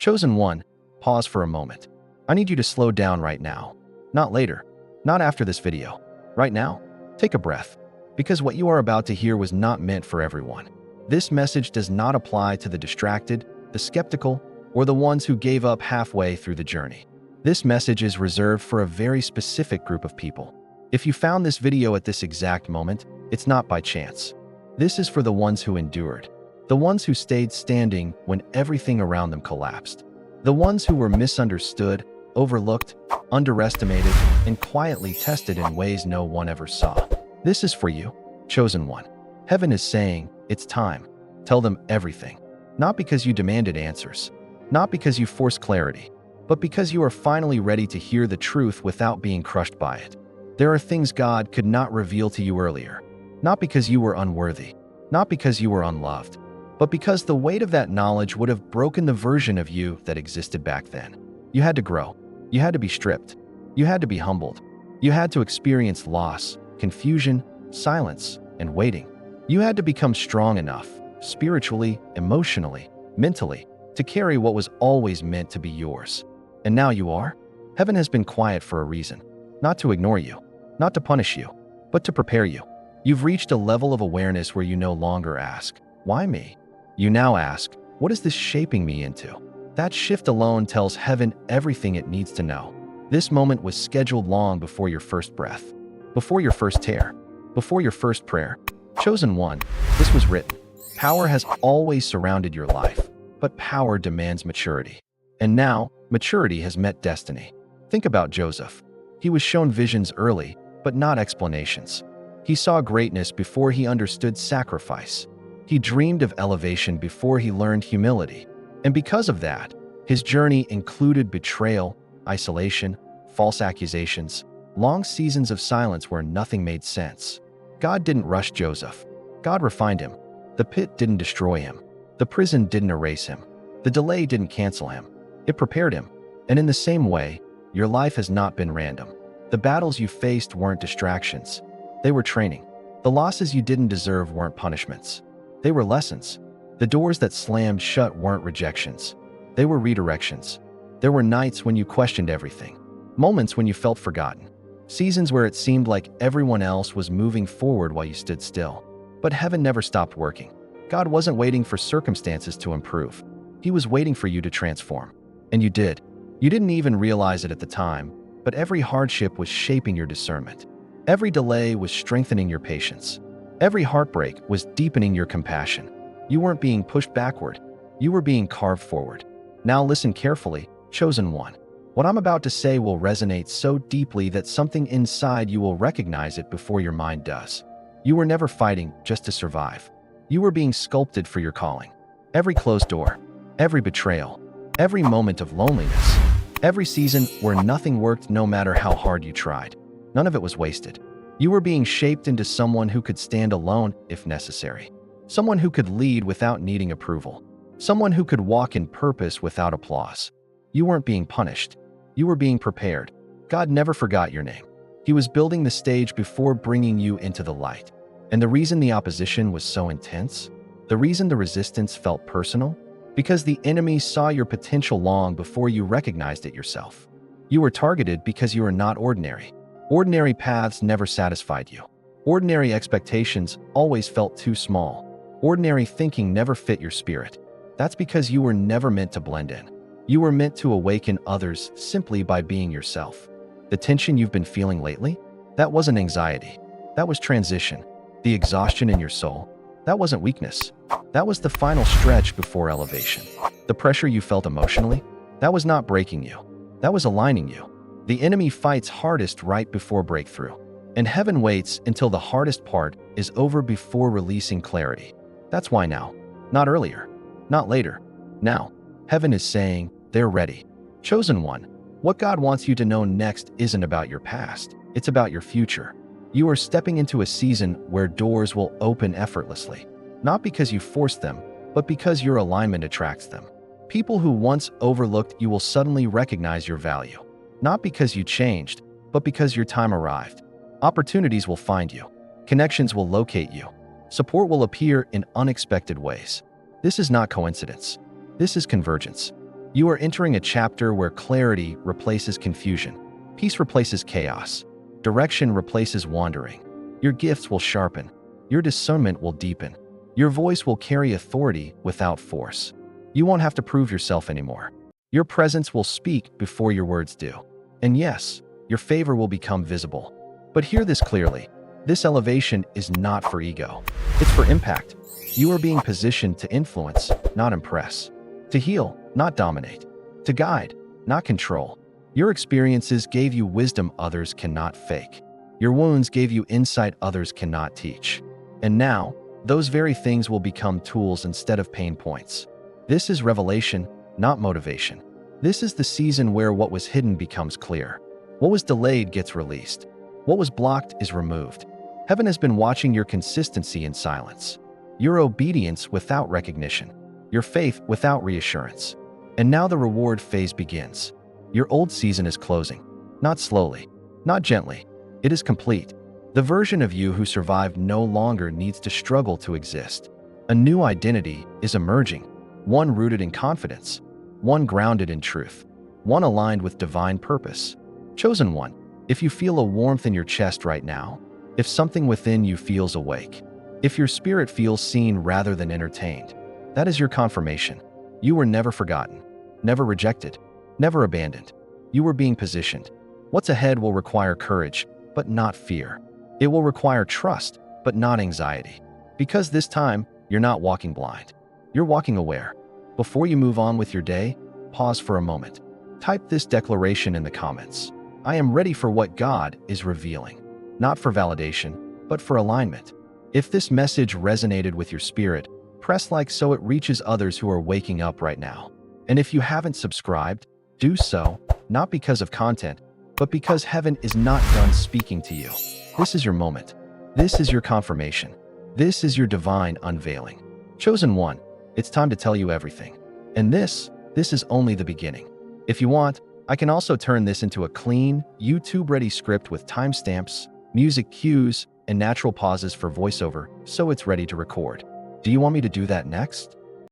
Chosen one, pause for a moment. I need you to slow down right now. Not later. Not after this video. Right now. Take a breath. Because what you are about to hear was not meant for everyone. This message does not apply to the distracted, the skeptical, or the ones who gave up halfway through the journey. This message is reserved for a very specific group of people. If you found this video at this exact moment, it's not by chance. This is for the ones who endured. The ones who stayed standing when everything around them collapsed. The ones who were misunderstood, overlooked, underestimated, and quietly tested in ways no one ever saw. This is for you, chosen one. Heaven is saying, it's time. Tell them everything. Not because you demanded answers, not because you forced clarity, but because you are finally ready to hear the truth without being crushed by it. There are things God could not reveal to you earlier, not because you were unworthy, not because you were unloved, but because the weight of that knowledge would have broken the version of you that existed back then. You had to grow. You had to be stripped. You had to be humbled. You had to experience loss, confusion, silence, and waiting. You had to become strong enough, spiritually, emotionally, mentally, to carry what was always meant to be yours. And now you are? Heaven has been quiet for a reason. Not to ignore you, not to punish you, but to prepare you. You've reached a level of awareness where you no longer ask, why me? You now ask, what is this shaping me into? That shift alone tells heaven everything it needs to know. This moment was scheduled long before your first breath, before your first tear, before your first prayer. Chosen one, this was written. Power has always surrounded your life, but power demands maturity. And now, maturity has met destiny. Think about Joseph. He was shown visions early, but not explanations. He saw greatness before he understood sacrifice. He dreamed of elevation before he learned humility. And because of that, his journey included betrayal, isolation, false accusations, long seasons of silence where nothing made sense. God didn't rush Joseph. God refined him. The pit didn't destroy him. The prison didn't erase him. The delay didn't cancel him. It prepared him. And in the same way, your life has not been random. The battles you faced weren't distractions. They were training. The losses you didn't deserve weren't punishments. They were lessons. The doors that slammed shut weren't rejections. They were redirections. There were nights when you questioned everything. Moments when you felt forgotten. Seasons where it seemed like everyone else was moving forward while you stood still. But heaven never stopped working. God wasn't waiting for circumstances to improve. He was waiting for you to transform. And you did. You didn't even realize it at the time, but every hardship was shaping your discernment. Every delay was strengthening your patience. Every heartbreak was deepening your compassion. You weren't being pushed backward. You were being carved forward. Now listen carefully, chosen one. What I'm about to say will resonate so deeply that something inside you will recognize it before your mind does. You were never fighting just to survive. You were being sculpted for your calling. Every closed door, every betrayal, every moment of loneliness, every season where nothing worked no matter how hard you tried. None of it was wasted. You were being shaped into someone who could stand alone if necessary. Someone who could lead without needing approval. Someone who could walk in purpose without applause. You weren't being punished. You were being prepared. God never forgot your name. He was building the stage before bringing you into the light. And the reason the opposition was so intense, the reason the resistance felt personal, because the enemy saw your potential long before you recognized it yourself. You were targeted because you are not ordinary. Ordinary paths never satisfied you. Ordinary expectations always felt too small. Ordinary thinking never fit your spirit. That's because you were never meant to blend in. You were meant to awaken others simply by being yourself. The tension you've been feeling lately? That wasn't anxiety. That was transition. The exhaustion in your soul? That wasn't weakness. That was the final stretch before elevation. The pressure you felt emotionally? That was not breaking you. That was aligning you. The enemy fights hardest right before breakthrough. And heaven waits until the hardest part is over before releasing clarity. That's why now. Not earlier. Not later. Now. Heaven is saying, they're ready. Chosen one, what God wants you to know next isn't about your past. It's about your future. You are stepping into a season where doors will open effortlessly. Not because you forced them, but because your alignment attracts them. People who once overlooked you will suddenly recognize your value. Not because you changed, but because your time arrived. Opportunities will find you. Connections will locate you. Support will appear in unexpected ways. This is not coincidence. This is convergence. You are entering a chapter where clarity replaces confusion, peace replaces chaos, direction replaces wandering. Your gifts will sharpen, your discernment will deepen, your voice will carry authority without force. You won't have to prove yourself anymore. Your presence will speak before your words do. And yes, your favor will become visible. But hear this clearly. This elevation is not for ego. It's for impact. You are being positioned to influence, not impress. To heal, not dominate. To guide, not control. Your experiences gave you wisdom others cannot fake. Your wounds gave you insight others cannot teach. And now, those very things will become tools instead of pain points. This is revelation, not motivation. This is the season where what was hidden becomes clear. What was delayed gets released. What was blocked is removed. Heaven has been watching your consistency in silence, your obedience without recognition, your faith without reassurance. And now the reward phase begins. Your old season is closing. Not slowly, not gently. It is complete. The version of you who survived no longer needs to struggle to exist. A new identity is emerging, one rooted in confidence, one grounded in truth, one aligned with divine purpose. Chosen one, if you feel a warmth in your chest right now, if something within you feels awake, if your spirit feels seen rather than entertained, that is your confirmation. You were never forgotten, never rejected, never abandoned. You were being positioned. What's ahead will require courage, but not fear. It will require trust, but not anxiety. Because this time, you're not walking blind. You're walking aware. Before you move on with your day, pause for a moment. Type this declaration in the comments. I am ready for what God is revealing. Not for validation, but for alignment. If this message resonated with your spirit, press like so it reaches others who are waking up right now. And if you haven't subscribed, do so, not because of content, but because heaven is not done speaking to you. This is your moment. This is your confirmation. This is your divine unveiling. Chosen one, it's time to tell you everything. And this is only the beginning. If you want, I can also turn this into a clean, YouTube-ready script with timestamps, music cues, and natural pauses for voiceover, so it's ready to record. Do you want me to do that next?